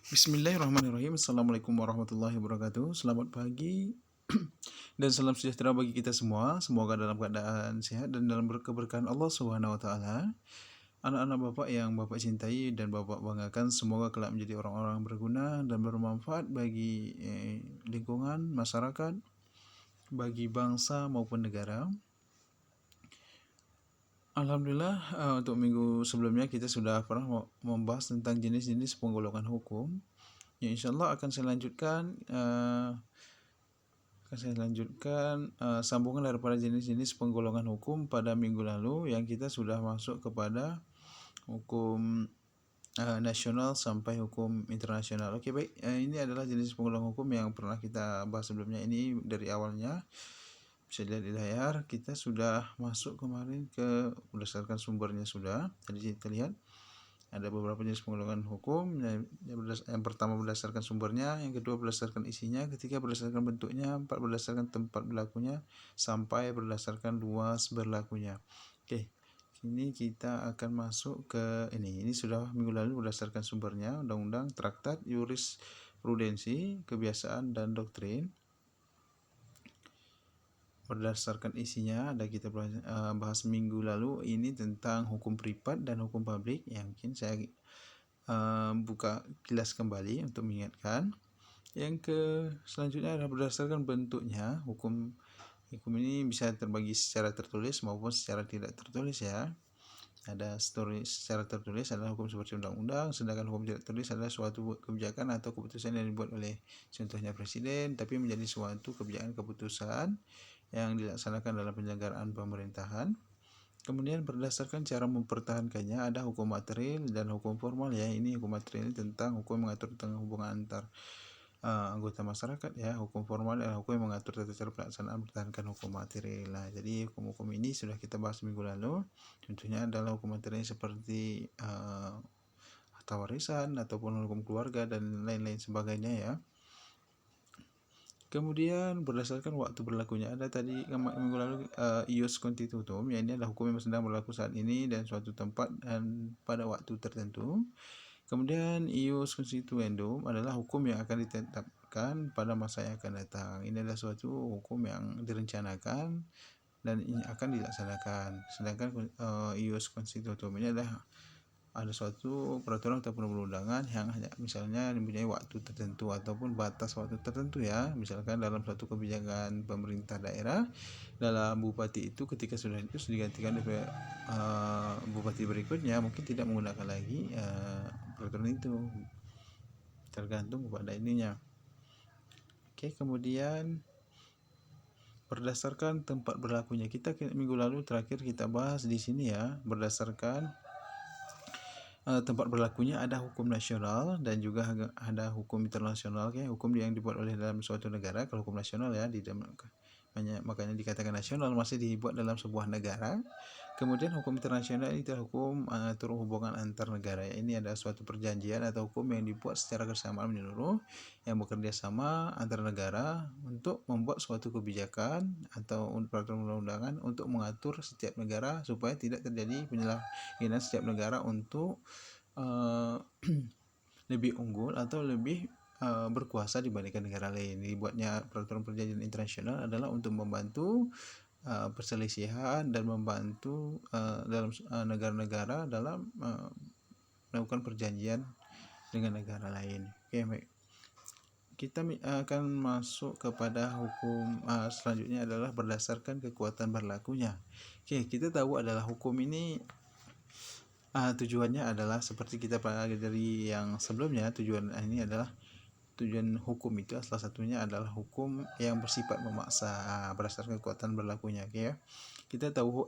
Bismillahirrahmanirrahim. Assalamualaikum warahmatullahi wabarakatuh. Selamat pagi dan salam sejahtera bagi kita semua. Semoga dalam keadaan sehat dan dalam keberkahan Allah Subhanahu wa taala. Anak-anak Bapak yang Bapak cintai dan Bapak banggakan, semoga kelak menjadi orang-orang berguna dan bermanfaat bagi lingkungan, masyarakat, bagi bangsa maupun negara. Alhamdulillah, untuk minggu sebelumnya kita sudah pernah membahas tentang jenis-jenis penggolongan hukum. Ya, insya Allah akan saya lanjutkan sambungan daripada jenis-jenis penggolongan hukum pada minggu lalu yang kita sudah masuk kepada hukum nasional sampai hukum internasional. Oke, baik. Ini adalah jenis penggolongan hukum yang pernah kita bahas sebelumnya. Ini dari awalnya bisa dilihat di layar, kita sudah masuk kemarin ke berdasarkan sumbernya sudah. Jadi kita lihat ada beberapa jenis penggolongan hukum. Yang pertama berdasarkan sumbernya, yang kedua berdasarkan isinya, ketiga berdasarkan bentuknya, empat berdasarkan tempat berlakunya, sampai berdasarkan luas berlakunya. Oke, ini kita akan masuk ke ini sudah minggu lalu berdasarkan sumbernya, undang-undang, traktat, jurisprudensi, kebiasaan, dan doktrin. Berdasarkan isinya ada kita bahas minggu lalu ini tentang hukum privat dan hukum publik, yang mungkin saya buka kilas kembali untuk mengingatkan. Selanjutnya adalah berdasarkan bentuknya. Hukum ini bisa terbagi secara tertulis maupun secara tidak tertulis ya. Ada secara tertulis adalah hukum seperti undang-undang, sedangkan hukum tidak tertulis adalah suatu kebijakan atau keputusan yang dibuat oleh contohnya presiden, tapi menjadi suatu kebijakan keputusan yang dilaksanakan dalam penyelenggaraan pemerintahan. Kemudian berdasarkan cara mempertahankannya ada hukum material dan hukum formal ya. Ini hukum material tentang hukum yang mengatur tentang hubungan antar anggota masyarakat ya. Hukum formal adalah hukum yang mengatur tata cara pelaksanaan mempertahankan hukum material. Nah, jadi hukum-hukum ini sudah kita bahas minggu lalu. Contohnya adalah hukum material seperti harta warisan ataupun hukum keluarga dan lain-lain sebagainya ya. Kemudian berdasarkan waktu berlakunya ada tadi minggu lalu ius constitutum, ya ini adalah hukum yang sedang berlaku saat ini dan suatu tempat dan pada waktu tertentu. Kemudian ius constituendum adalah hukum yang akan ditetapkan pada masa yang akan datang. Ini adalah suatu hukum yang direncanakan dan ini akan dilaksanakan. Sedangkan ius constitutum ini adalah ada suatu peraturan atau perundangan yang hanya misalnya mempunyai waktu tertentu ataupun batas waktu tertentu ya. Misalkan dalam suatu kebijakan pemerintah daerah, dalam bupati itu ketika sudah itu digantikan oleh bupati berikutnya mungkin tidak menggunakan lagi peraturan itu, tergantung kepada ininya. Oke, kemudian berdasarkan tempat berlakunya, kita minggu lalu terakhir kita bahas di sini ya. Berdasarkan tempat berlakunya ada hukum nasional dan juga ada hukum internasional ya. Hukum yang dibuat oleh dalam suatu negara. Kalau hukum nasional ya makanya dikatakan nasional, masih dibuat dalam sebuah negara. Kemudian hukum internasional itu hukum atur hubungan antar negara ya. Ini ada suatu perjanjian atau hukum yang dibuat secara kesamaan menyeluruh yang bekerja sama antar negara untuk membuat suatu kebijakan atau peraturan undang-undangan untuk mengatur setiap negara supaya tidak terjadi penyalahgunaan setiap negara untuk lebih unggul atau lebih berkuasa dibandingkan negara lain. Dibuatnya peraturan perjanjian internasional adalah untuk membantu perselisihan dan membantu dalam negara-negara dalam melakukan perjanjian dengan negara lain. Oke, baik. Kita akan masuk kepada hukum selanjutnya adalah berdasarkan kekuatan berlakunya. Oke, kita tahu adalah hukum ini tujuannya adalah seperti kita pelajari yang sebelumnya. Tujuan hukum itu salah satunya adalah hukum yang bersifat memaksa berdasarkan kekuatan berlakunya. Oke ya. Kita tahu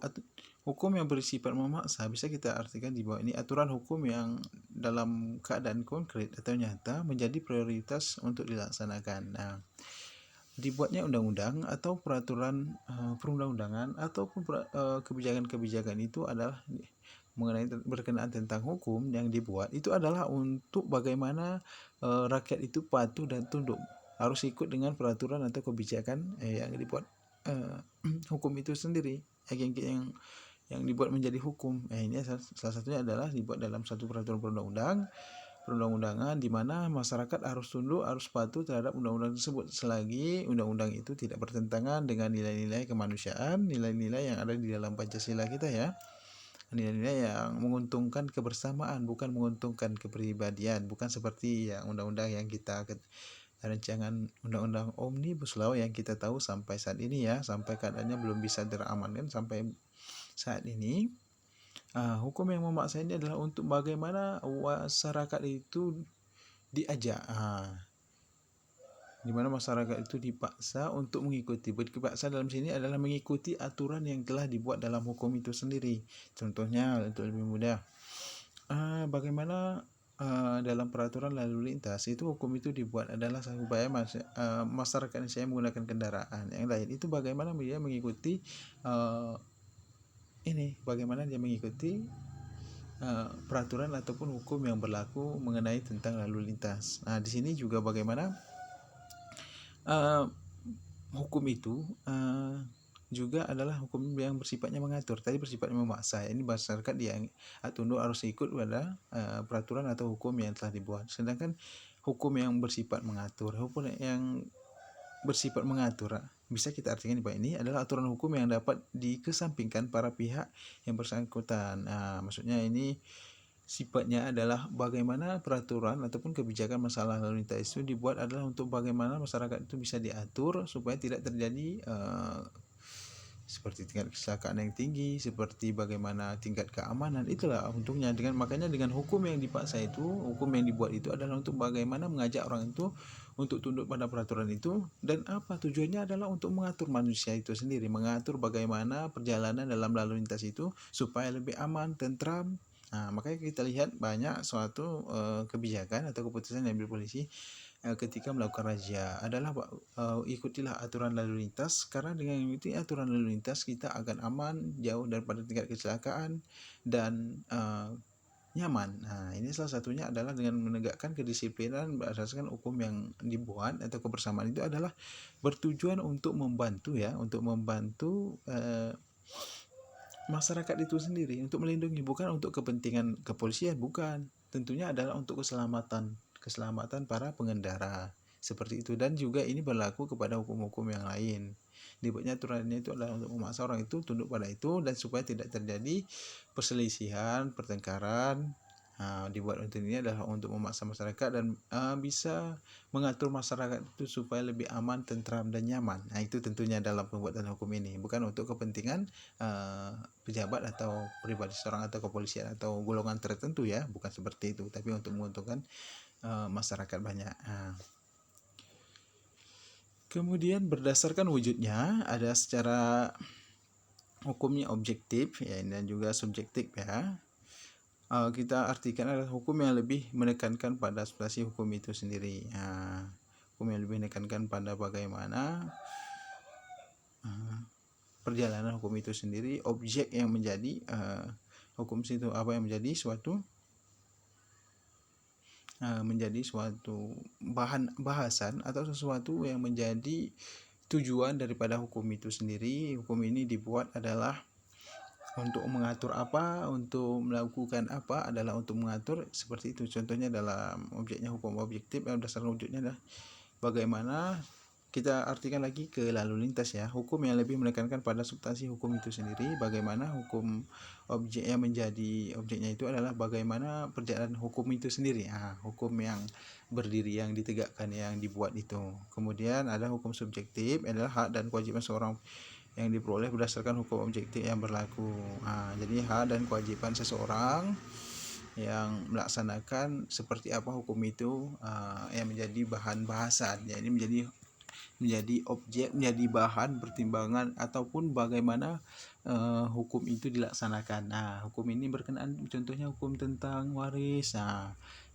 hukum yang bersifat memaksa bisa kita artikan di bawah ini aturan hukum yang dalam keadaan konkret atau nyata menjadi prioritas untuk dilaksanakan. Nah, dibuatnya undang-undang atau peraturan perundang-undangan ataupun kebijakan-kebijakan itu adalah mengenai berkenaan tentang hukum yang dibuat itu adalah untuk bagaimana rakyat itu patuh dan tunduk, harus ikut dengan peraturan atau kebijakan yang dibuat hukum itu sendiri, yang dibuat menjadi hukum. Ini salah satunya adalah dibuat dalam satu peraturan perundang-undang perundang-undangan di mana masyarakat harus tunduk, harus patuh terhadap undang-undang tersebut selagi undang-undang itu tidak bertentangan dengan nilai-nilai kemanusiaan, nilai-nilai yang ada di dalam Pancasila kita ya. Nilai-nilai yang menguntungkan kebersamaan, bukan menguntungkan kepribadian, bukan seperti yang undang-undang yang kita rancangan undang-undang Omnibus Law yang kita tahu sampai saat ini ya, sampai keadaannya belum bisa teramankan sampai saat ini. Hukum yang memaksa ini adalah untuk bagaimana masyarakat itu diajak, di mana masyarakat itu dipaksa untuk mengikuti. Dipaksa dalam sini adalah mengikuti aturan yang telah dibuat dalam hukum itu sendiri. Contohnya untuk lebih mudah, bagaimana dalam peraturan lalu lintas itu hukum itu dibuat adalah supaya masyarakat saya menggunakan kendaraan yang lain itu bagaimana dia mengikuti bagaimana dia mengikuti peraturan ataupun hukum yang berlaku mengenai tentang lalu lintas. Nah, di sini juga bagaimana hukum itu juga adalah hukum yang bersifatnya mengatur, tadi bersifatnya memaksa. Ini masyarakat yang tunduk harus ikut pada peraturan atau hukum yang telah dibuat. Sedangkan hukum yang bersifat mengatur, bisa kita artikan bahwa ini adalah aturan hukum yang dapat dikesampingkan para pihak yang bersangkutan. Maksudnya ini sifatnya adalah bagaimana peraturan ataupun kebijakan masalah lalu lintas itu dibuat adalah untuk bagaimana masyarakat itu bisa diatur supaya tidak terjadi seperti tingkat kecelakaan yang tinggi, seperti bagaimana tingkat keamanan. Itulah untungnya makanya dengan hukum yang dipaksa itu, hukum yang dibuat itu adalah untuk bagaimana mengajak orang itu untuk tunduk pada peraturan itu, dan tujuannya adalah untuk mengatur manusia itu sendiri, mengatur bagaimana perjalanan dalam lalu lintas itu supaya lebih aman, tentram. Makanya kita lihat banyak suatu kebijakan atau keputusan yang diambil polisi ketika melakukan razia adalah ikutilah aturan lalu lintas, karena dengan mengikuti aturan lalu lintas kita akan aman, jauh daripada tingkat kecelakaan dan nyaman. Ini salah satunya adalah dengan menegakkan kedisiplinan berdasarkan hukum yang dibuat atau kebersamaan itu adalah bertujuan untuk membantu masyarakat itu sendiri, untuk melindungi, bukan untuk kepentingan kepolisian, bukan. Tentunya adalah untuk keselamatan para pengendara seperti itu. Dan juga ini berlaku kepada hukum-hukum yang lain. Dibuatnya aturannya itu adalah untuk memaksa orang itu tunduk pada itu dan supaya tidak terjadi perselisihan, pertengkaran. Dibuat untuk ini adalah untuk memaksa masyarakat dan bisa mengatur masyarakat itu supaya lebih aman, tentram dan nyaman. Itu tentunya dalam pembuatan hukum ini, bukan untuk kepentingan pejabat atau pribadi seorang atau kepolisian atau golongan tertentu ya, bukan seperti itu, tapi untuk menguntungkan masyarakat banyak. Kemudian berdasarkan wujudnya ada secara hukumnya objektif ya, dan juga subjektif ya. Kita artikan adalah hukum yang lebih menekankan pada substansi hukum itu sendiri. Hukum yang lebih menekankan pada bagaimana perjalanan hukum itu sendiri, objek yang menjadi hukum itu apa yang menjadi suatu bahan bahasan atau sesuatu yang menjadi tujuan daripada hukum itu sendiri. Hukum ini dibuat adalah untuk mengatur apa, untuk melakukan apa, adalah untuk mengatur seperti itu. Contohnya dalam objeknya hukum objektif yang berdasarkan wujudnya adalah bagaimana kita artikan lagi ke lalu lintas ya. Hukum yang lebih menekankan pada substansi hukum itu sendiri, bagaimana hukum objek yang menjadi objeknya itu adalah bagaimana perjalanan hukum itu sendiri. Hukum yang berdiri, yang ditegakkan, yang dibuat itu. Kemudian ada hukum subjektif, adalah hak dan kewajiban seorang yang diperoleh berdasarkan hukum objektif yang berlaku. Jadi hak dan kewajiban seseorang yang melaksanakan seperti apa hukum itu yang menjadi bahan bahasan. Jadi menjadi objek, menjadi bahan pertimbangan ataupun bagaimana hukum itu dilaksanakan. Hukum ini berkenaan, contohnya hukum tentang waris.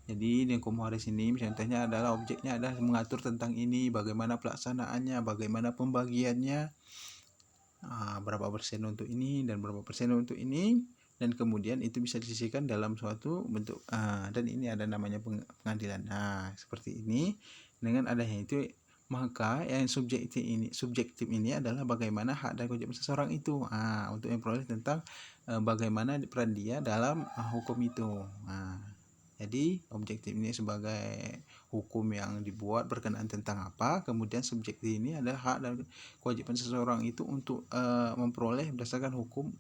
Jadi di hukum waris ini contohnya adalah objeknya adalah mengatur tentang ini, bagaimana pelaksanaannya, bagaimana pembagiannya, berapa persen untuk ini dan berapa persen untuk ini, dan kemudian itu bisa disisihkan dalam suatu bentuk dan ini ada namanya pengadilan. Seperti ini. Dengan adanya itu, maka yang subjektif ini adalah bagaimana hak dan kewajiban seseorang itu untuk memperoleh tentang bagaimana peran dia dalam hukum itu. Jadi objektif ini sebagai hukum yang dibuat berkenaan tentang apa, kemudian subjektif ini adalah hak dan kewajiban seseorang itu untuk memperoleh berdasarkan hukum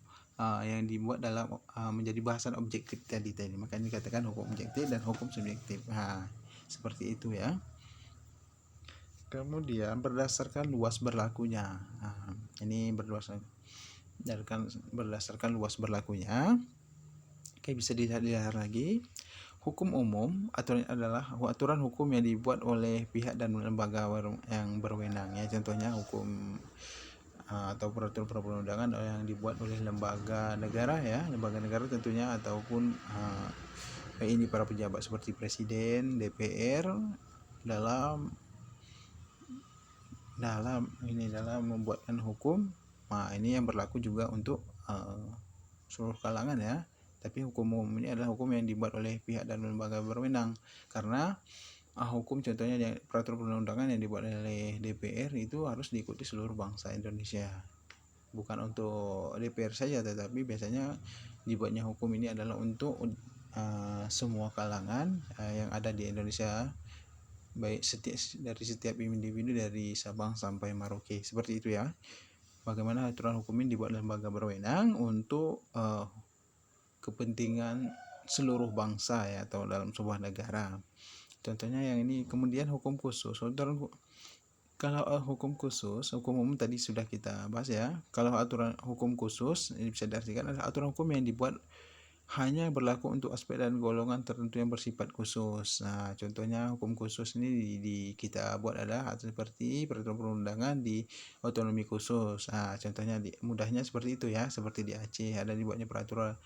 yang dibuat dalam menjadi bahasan objektif tadi. Makanya dikatakan hukum objektif dan hukum subjektif. Seperti itu ya. Kemudian berdasarkan luas berlakunya. Ini berdasarkan luas berlakunya. Oke, bisa dilihat lagi. Hukum umum adalah aturan hukum yang dibuat oleh pihak dan lembaga yang berwenang ya. Contohnya hukum atau peraturan perundang-undangan yang dibuat oleh lembaga negara ya, lembaga negara tentunya, ataupun ini para pejabat seperti presiden, DPR dalam membuatkan hukum. Ini yang berlaku juga untuk seluruh kalangan ya. Tapi hukum umum ini adalah hukum yang dibuat oleh pihak dan lembaga berwenang, karena hukum contohnya peraturan perundang-undangan yang dibuat oleh DPR itu harus diikuti seluruh bangsa Indonesia, bukan untuk DPR saja, tetapi biasanya dibuatnya hukum ini adalah untuk semua kalangan yang ada di Indonesia, baik dari setiap individu dari Sabang sampai Merauke, seperti itu ya. Bagaimana aturan hukum ini dibuat lembaga berwenang untuk kepentingan seluruh bangsa ya, atau dalam sebuah negara. Contohnya yang ini. Kemudian hukum khusus. Kalau hukum khusus, hukum umum tadi sudah kita bahas ya. Kalau aturan hukum khusus ini bisa diartikan adalah aturan hukum yang dibuat hanya berlaku untuk aspek dan golongan tertentu yang bersifat khusus. Contohnya hukum khusus ini kita buat adalah seperti peraturan perundangan di otonomi khusus. Contohnya mudahnya seperti itu ya, seperti di Aceh ada dibuatnya peraturan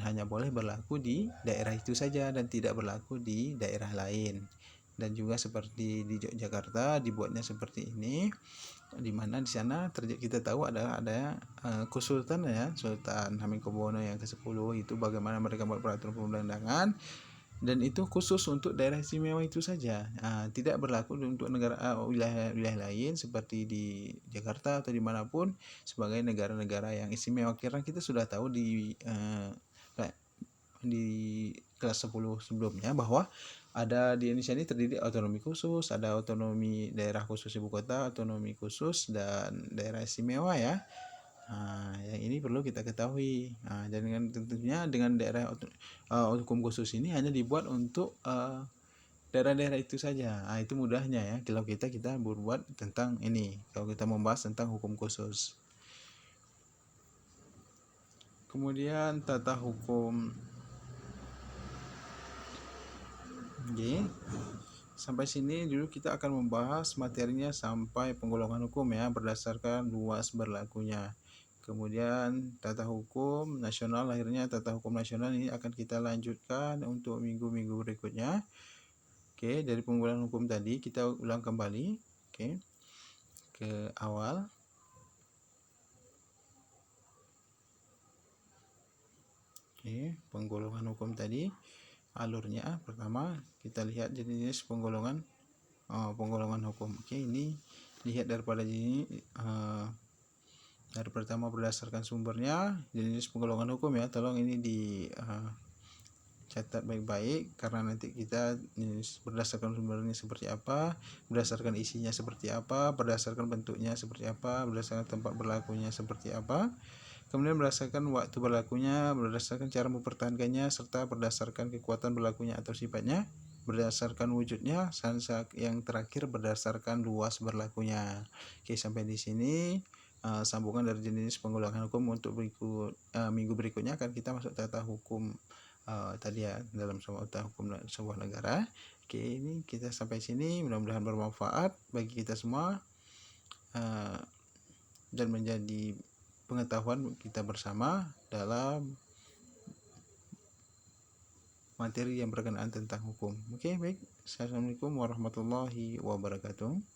hanya boleh berlaku di daerah itu saja dan tidak berlaku di daerah lain. Dan juga seperti di Yogyakarta dibuatnya seperti ini, di mana di sana kita tahu ada Kesultan ya, Sultan Hamengkubuwono yang ke-10 itu bagaimana mereka membuat peraturan perundang-undangan, dan itu khusus untuk daerah istimewa itu saja, tidak berlaku untuk negara wilayah lain seperti di Jakarta atau dimanapun sebagai negara-negara yang istimewa. Karena kita sudah tahu di kelas 10 sebelumnya bahwa ada di Indonesia ini terdiri otonomi khusus, ada otonomi daerah khusus ibu kota, otonomi khusus, dan daerah istimewa ya. Yang ini perlu kita ketahui. Dan tentunya dengan daerah hukum khusus ini hanya dibuat untuk daerah-daerah itu saja. Itu mudahnya ya kalau kita berbuat tentang ini, kalau kita membahas tentang hukum khusus. Kemudian tata hukum. Oke. Sampai sini dulu kita akan membahas materinya sampai penggolongan hukum ya, berdasarkan luas berlakunya. Kemudian tata hukum nasional, akhirnya tata hukum nasional ini akan kita lanjutkan untuk minggu-minggu berikutnya. Oke, dari penggolongan hukum tadi kita ulang kembali. Oke, ke awal. Oke, penggolongan hukum tadi alurnya. Pertama kita lihat jenis penggolongan hukum. Oke, ini lihat daripada ini dari pertama berdasarkan sumbernya, jenis penggolongan hukum ya, tolong ini di catat baik-baik, karena nanti kita berdasarkan sumbernya seperti apa, berdasarkan isinya seperti apa, berdasarkan bentuknya seperti apa, berdasarkan tempat berlakunya seperti apa, kemudian berdasarkan waktu berlakunya, berdasarkan cara mempertahankannya, serta berdasarkan kekuatan berlakunya atau sifatnya, berdasarkan wujudnya, dan yang terakhir berdasarkan luas berlakunya. Oke, sampai di sini sambungan dari jenis penggolongan hukum untuk minggu berikutnya akan kita masuk tata hukum tadi ya, dalam tata hukum sebuah negara. Oke, ini kita sampai sini, mudah-mudahan bermanfaat bagi kita semua dan menjadi pengetahuan kita bersama dalam materi yang berkenaan tentang hukum. Oke, baik. Assalamualaikum warahmatullahi wabarakatuh.